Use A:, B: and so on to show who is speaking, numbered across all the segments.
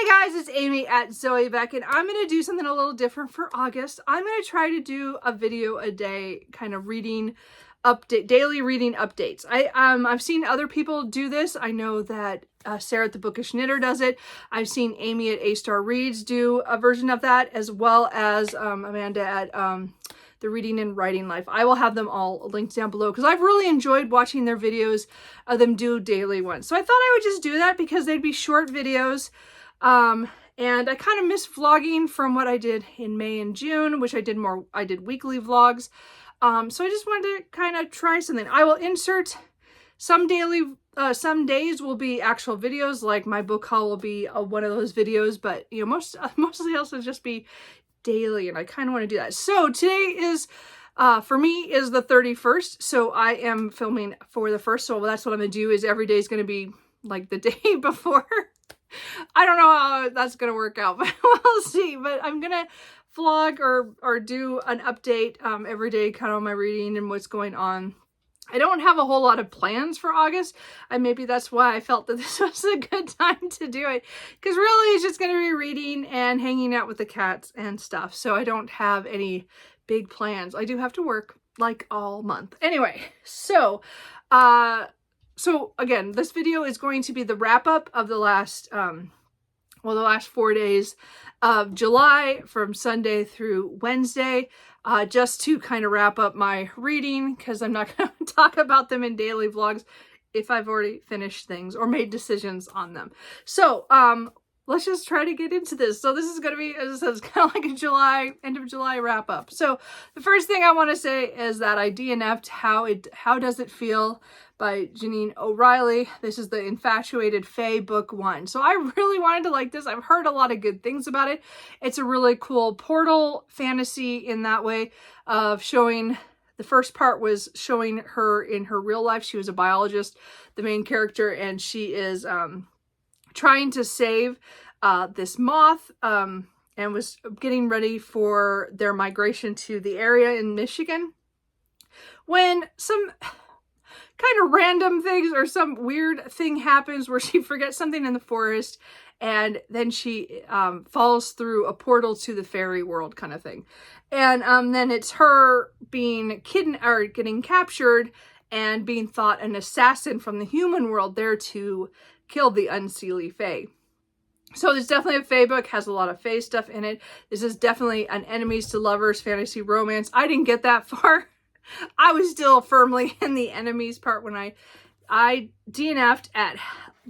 A: Hey guys, it's Amy at Zoe Beck, and I'm going to do something a little different for August. I'm going to try to do a video a day, kind of daily reading updates. I've seen other people do this. I know that Sarah at the Bookish Knitter does it. I've seen Amy at A-Star Reads do a version of that, as well as Amanda at the Reading and Writing Life. I will have them all linked down below because I've really enjoyed watching their videos of them do daily ones. So I thought I would just do that because they'd be short videos. And I kind of miss vlogging from what I did in May and June, which I did weekly vlogs. So I just wanted to kind of try something. I will insert some days will be actual videos, like my book haul will be one of those videos, but you know, mostly else will just be daily, and I kind of want to do that. So today is, for me, is the 31st, so I am filming for the 1st, so that's what I'm going to do, is every day is going to be like the day before. I don't know how that's going to work out, but we'll see. But I'm going to vlog or do an update every day, kind of on my reading and what's going on. I don't have a whole lot of plans for August, and maybe that's why I felt that this was a good time to do it, because really it's just going to be reading and hanging out with the cats and stuff. So I don't have any big plans. I do have to work like all month. Anyway, so again, this video is going to be the wrap up of the last, the last 4 days of July, from Sunday through Wednesday, just to kind of wrap up my reading, because I'm not going to talk about them in daily vlogs if I've already finished things or made decisions on them. So, let's just try to get into this. So this is going to be, as I said, it's kind of like a end of July wrap up. So the first thing I want to say is that I DNF'd How Does It Feel by Janine O'Reilly. This is the Infatuated Fae book 1. So I really wanted to like this. I've heard a lot of good things about it. It's a really cool portal fantasy in that way, of showing, the first part was showing her in her real life. She was a biologist, the main character, and she is trying to save this moth, and was getting ready for their migration to the area in Michigan, when some kind of random things or some weird thing happens where she forgets something in the forest, and then she falls through a portal to the fairy world kind of thing. And then it's her being getting captured and being thought an assassin from the human world there to kill the unseelie fae. So there's definitely a fae book, has a lot of fae stuff in it. This is definitely an enemies to lovers fantasy romance. I didn't get that far. I was still firmly in the enemies part when I DNF'd at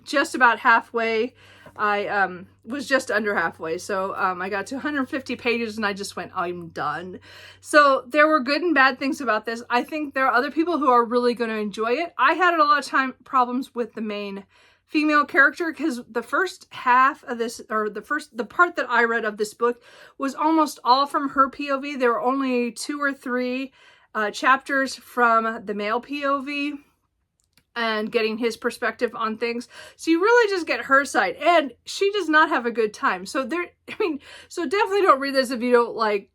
A: just about halfway. I was just under halfway, so I got to 150 pages and I just went, I'm done. So there were good and bad things about this. I think there are other people who are really going to enjoy it. I had a lot of problems with the main female character, because the first half of this, or the part that I read of this book, was almost all from her POV. There were only 2 or 3 chapters from the male POV and getting his perspective on things. So you really just get her side, and she does not have a good time. So so definitely don't read this if you don't like,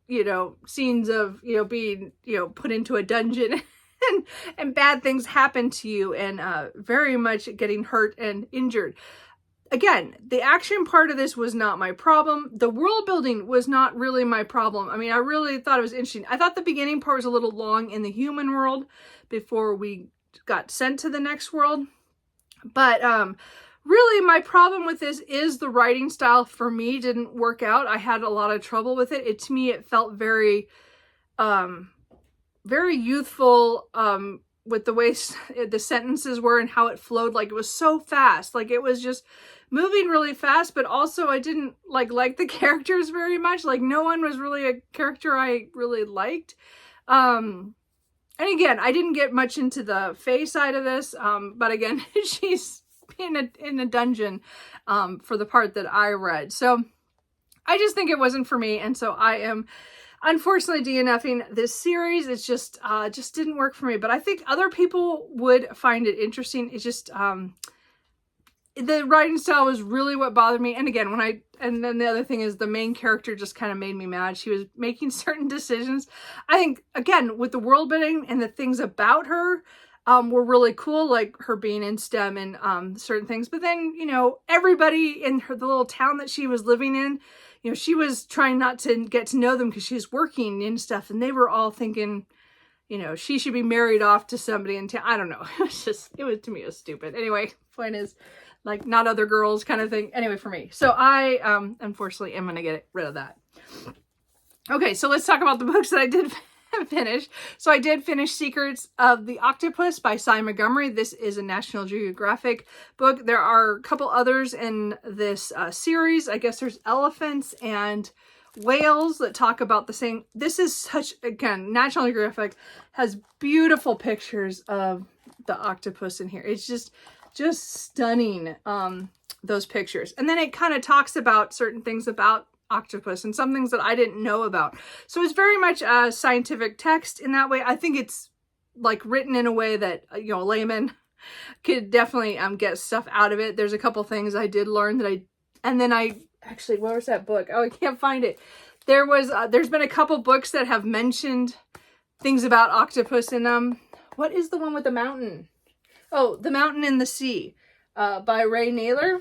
A: scenes of, being, put into a dungeon and bad things happen to you, and very much getting hurt and injured. Again, the action part of this was not my problem. The world building was not really my problem. I mean, I really thought it was interesting. I thought the beginning part was a little long in the human world before we got sent to the next world. But really my problem with this is the writing style for me didn't work out. I had a lot of trouble with it. To me, it felt very, very youthful, with the way the sentences were and how it flowed. Like, it was so fast. Like, it was just moving really fast, but also I didn't like the characters very much. Like, no one was really a character I really liked. And again, I didn't get much into the fae side of this, but again, she's in a dungeon for the part that I read. So I just think it wasn't for me, and so I am unfortunately DNFing this series. It's just didn't work for me, but I think other people would find it interesting. It's just the writing style was really what bothered me. And again, and then the other thing is the main character just kind of made me mad. She was making certain decisions. I think, again, with the world building and the things about her, were really cool, like her being in STEM and certain things. But then, you know, everybody in the little town that she was living in, you know, she was trying not to get to know them because she was working and stuff. And they were all thinking, you know, she should be married off to somebody in town. I don't know. To me, it was stupid. Anyway, point is, like, not other girls kind of thing. Anyway, for me. So I, unfortunately, am going to get rid of that. Okay, so let's talk about the books that I did finish. So I did finish Secrets of the Octopus by Cy Montgomery. This is a National Geographic book. There are a couple others in this series. I guess there's elephants and whales that talk about the same. This is such, again, National Geographic has beautiful pictures of the octopus in here. It's just stunning, those pictures. And then it kind of talks about certain things about octopus and some things that I didn't know about. So it's very much a scientific text in that way. I think it's like written in a way that, you know, a layman could definitely get stuff out of it. There's a couple things I did learn that actually, where was that book? Oh, I can't find it. There's been a couple books that have mentioned things about octopus in them. What is the one with the mountain? Oh, The Mountain in the Sea, by Ray Naylor.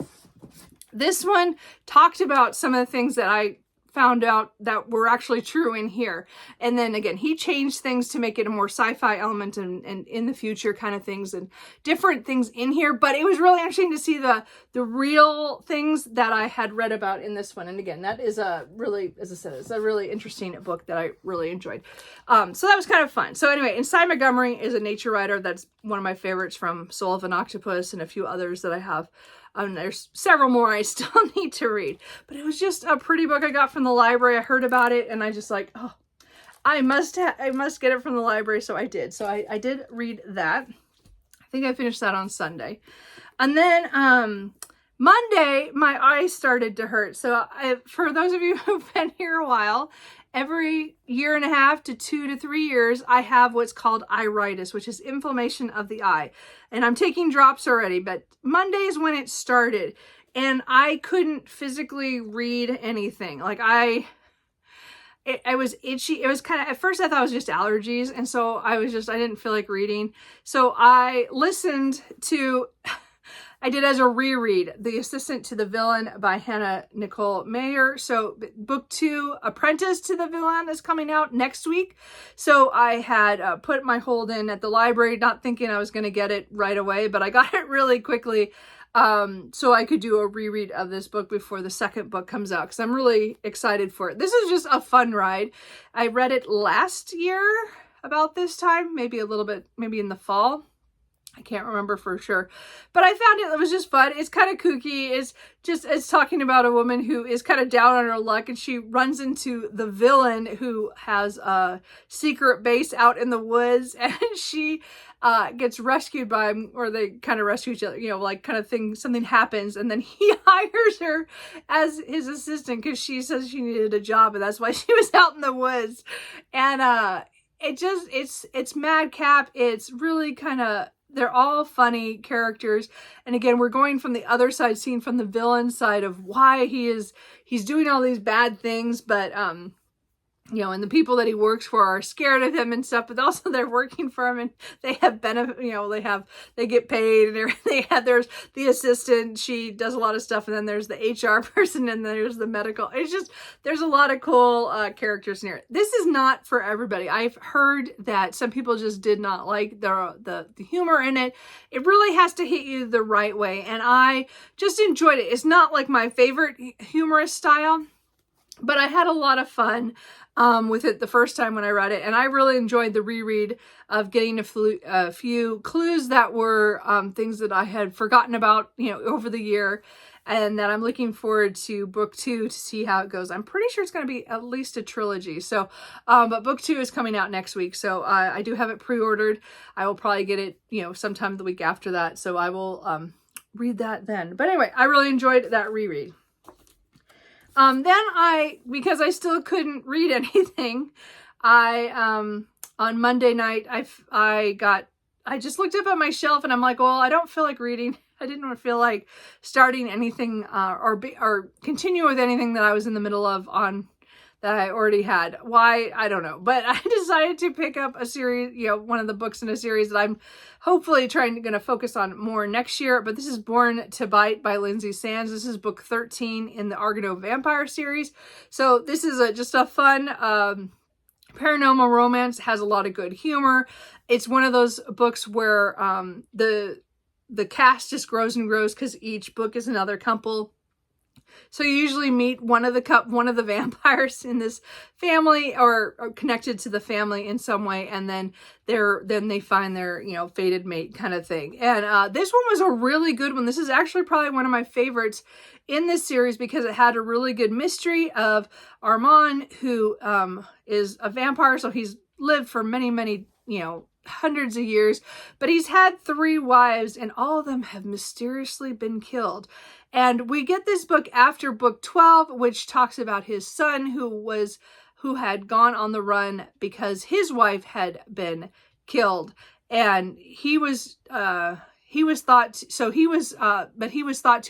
A: This one talked about some of the things that I found out that were actually true in here. And then again, he changed things to make it a more sci-fi element and in the future kind of things and different things in here. But it was really interesting to see the real things that I had read about in this one. And again, that is a really, as I said, it's a really interesting book that I really enjoyed. So that was kind of fun. So anyway, and Cy Montgomery is a nature writer. That's one of my favorites from Soul of an Octopus and a few others that I have. There's several more I still need to read, but it was just a pretty book I got from the library. I heard about it and I just like, oh, I must get it from the library. So I did. So I did read that. I think I finished that on Sunday. And then Monday, my eyes started to hurt. So for those of you who've been here a while, every 1.5 to 2 to 3 years, I have what's called iritis, which is inflammation of the eye. And I'm taking drops already, but Monday is when it started. And I couldn't physically read anything. Like I was itchy. It was kind of, at first I thought it was just allergies. And so I didn't feel like reading. So I listened to... I did as a reread, The Assistant to the Villain by Hannah Nicole Mayer. So book 2, Apprentice to the Villain, is coming out next week. So I had put my hold in at the library, not thinking I was going to get it right away, but I got it really quickly so I could do a reread of this book before the second book comes out because I'm really excited for it. This is just a fun ride. I read it last year about this time, maybe a little bit, maybe in the fall. I can't remember for sure, but I found it was just fun. It's kind of kooky. It's talking about a woman who is kind of down on her luck and she runs into the villain who has a secret base out in the woods and she gets rescued by him, or they kind of rescue each other, you know, like kind of thing, something happens and then he hires her as his assistant because she says she needed a job and that's why she was out in the woods. And it's madcap. It's really kind of, they're all funny characters. And again, we're going from the other side, seeing from the villain side of why he's doing all these bad things. But, you know, and the people that he works for are scared of him and stuff, but also they're working for him and they have benefit, you know, they get paid and there's the assistant, she does a lot of stuff. And then there's the HR person and then there's the medical. It's just, there's a lot of cool characters in here. This is not for everybody. I've heard that some people just did not like the humor in it. It really has to hit you the right way. And I just enjoyed it. It's not like my favorite humorous style, but I had a lot of fun with it the first time when I read it. And I really enjoyed the reread of getting a few clues that were things that I had forgotten about, you know, over the year. And that I'm looking forward to book 2 to see how it goes. I'm pretty sure it's going to be at least a trilogy. So, but book 2 is coming out next week. So I do have it pre-ordered. I will probably get it, you know, sometime the week after that. So I will read that then. But anyway, I really enjoyed that reread. Then because I still couldn't read anything, on Monday night, I just looked up at my shelf and I'm like, well, I don't feel like reading. I didn't feel like starting anything, or continue with anything that I was in the middle of on that I already had. Why? I don't know. But I decided to pick up a series, you know, one of the books in a series that I'm hopefully going to focus on more next year. But this is Born to Bite by Lindsay Sands. This is book 13 in the Argano Vampire series. So this is just a fun paranormal romance. Has a lot of good humor. It's one of those books where the cast just grows and grows because each book is another couple. So you usually meet one of the vampires in this family or connected to the family in some way, and then they find their, you know, fated mate kind of thing. And this one was a really good one. This is actually probably one of my favorites in this series because it had a really good mystery of Armand, who is a vampire. So he's lived for many, many, you know, hundreds of years, but he's had 3 wives and all of them have mysteriously been killed. And we get this book after book 12, which talks about his son who had gone on the run because his wife had been killed. And he was thought to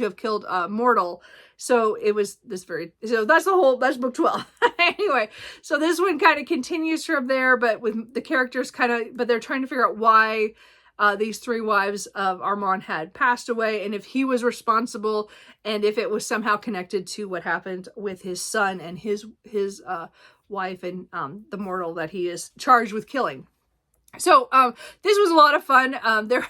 A: have killed a mortal. So it was that's book 12. Anyway, so this one kind of continues from there, but with the characters but they're trying to figure out why these 3 wives of Armand had passed away, and if he was responsible, and if it was somehow connected to what happened with his son and his wife and the mortal that he is charged with killing. So this was a lot of fun. There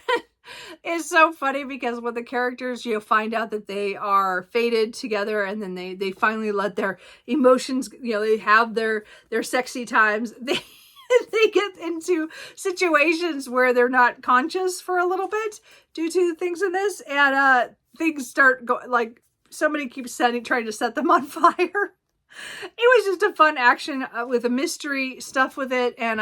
A: is so funny because when the characters, you know, find out that they are fated together, and then they finally let their emotions, you know, they have their sexy times. They get into situations where they're not conscious for a little bit due to things in this, and things start going, like somebody keeps trying to set them on fire. It was just a fun action with a mystery stuff with it, and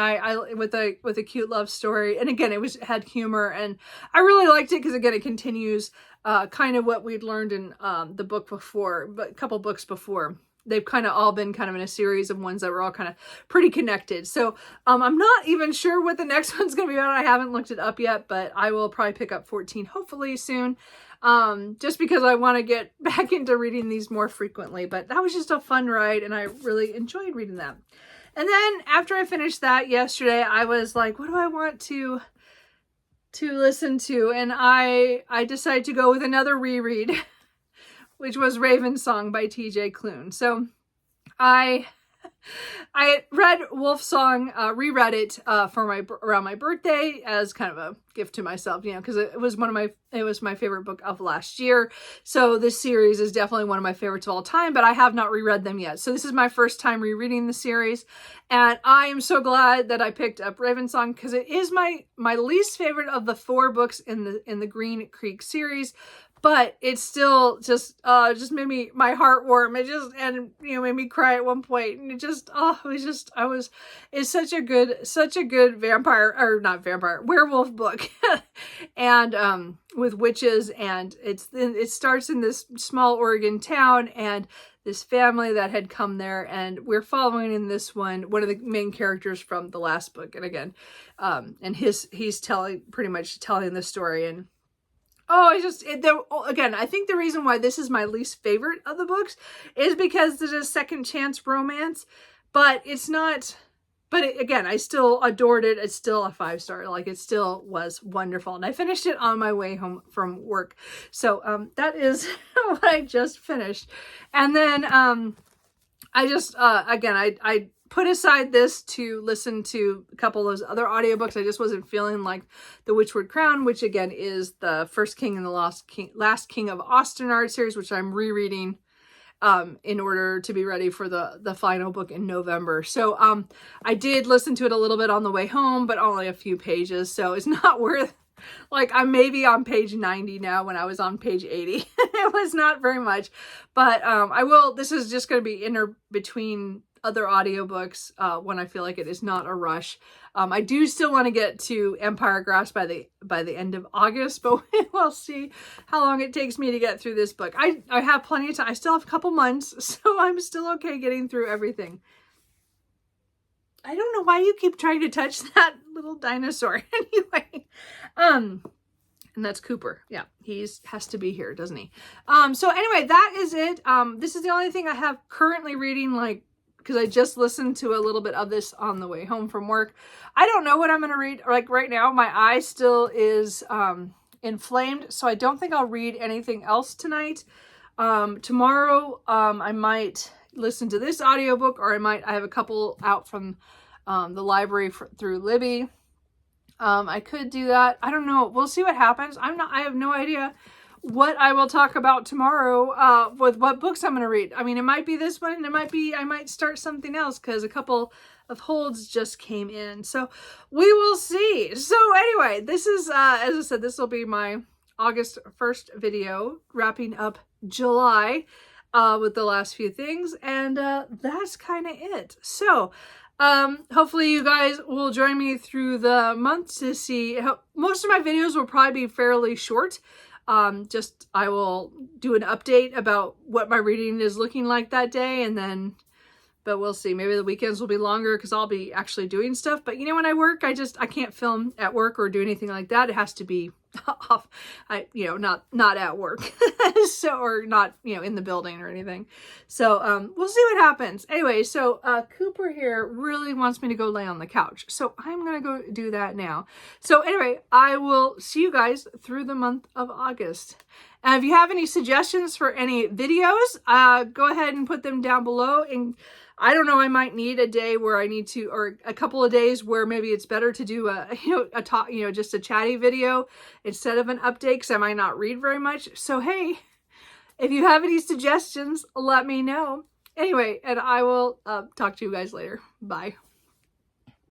A: with a cute love story. And again, it had humor, and I really liked it because again, it continues kind of what we'd learned in the book before, but a couple books before. They've kind of all been kind of in a series of ones that were all kind of pretty connected. So I'm not even sure what the next one's going to be about. I haven't looked it up yet, but I will probably pick up 14 hopefully soon. Just because I want to get back into reading these more frequently. But that was just a fun ride, and I really enjoyed reading them. And then after I finished that yesterday, I was like, what do I want to listen to? And I decided to go with another reread, which was Raven Song by TJ Klune. So I read Wolf Song, reread it around my birthday as kind of a gift to myself, you know, because it was my favorite book of last year. So this series is definitely one of my favorites of all time, but I have not reread them yet. So this is my first time rereading the series, and I am so glad that I picked up Raven Song because it is my least favorite of the 4 books in the Green Creek series. But it still just made my heart warm. It just, and, you know, made me cry at one point. And it's such a good werewolf book. And, with witches, and it starts in this small Oregon town, and this family that had come there, and we're following in this one of the main characters from the last book. And again, and he's pretty much telling the story. And again, I think the reason why this is my least favorite of the books is because there's a second chance romance, but it's not, again, I still adored it. It's still a 5-star. Like, it still was wonderful. And I finished it on my way home from work. So, that is what I just finished. And then, I put aside this to listen to a couple of those other audiobooks. I just wasn't feeling like the Witchwood Crown, which again is the First King and the Last King of Ostenard series, which I'm rereading in order to be ready for the final book in November. So I did listen to it a little bit on the way home, but only a few pages. So it's not worth, like, I'm maybe on page 90 now when I was on page 80. It was not very much, but this is just going to be between other audiobooks when I feel like it is not a rush. I do still want to get to Empire Grass by the end of August, but we'll see how long it takes me to get through this book. I have plenty of time. I still have a couple months, so I'm still okay getting through everything. I don't know why you keep trying to touch that little dinosaur. Anyway, and that's Cooper. Yeah, has to be here, doesn't he? So anyway, that is it. This is the only thing I have currently reading, like, because I just listened to a little bit of this on the way home from work. I don't know what I'm going to read. Like right now, my eye still is inflamed, so I don't think I'll read anything else tonight. Tomorrow, I might listen to this audiobook, or I have a couple out from the library through Libby. I could do that. I don't know. We'll see what happens. I have no idea what I will talk about tomorrow, with what books I'm going to read. I mean, it might be this one, and I might start something else, because a couple of holds just came in. So we will see. So anyway, this is, as I said, this will be my August 1st video, wrapping up July, with the last few things. And, that's kind of it. So, hopefully you guys will join me through the month to see how most of my videos will probably be fairly short. I will do an update about what my reading is looking like that day, and then, but we'll see. Maybe the weekends will be longer because I'll be actually doing stuff. But you know, when I work, I can't film at work or do anything like that. It has to be off, not at work. So, or not, in the building or anything. So, we'll see what happens. Anyway, so, Cooper here really wants me to go lay on the couch. So I'm going to go do that now. So anyway, I will see you guys through the month of August. And if you have any suggestions for any videos, go ahead and put them down below. And I don't know, I might need a day where I need to, or a couple of days where maybe it's better to do just a chatty video instead of an update, because I might not read very much. So, hey, if you have any suggestions, let me know. Anyway, and I will talk to you guys later. Bye.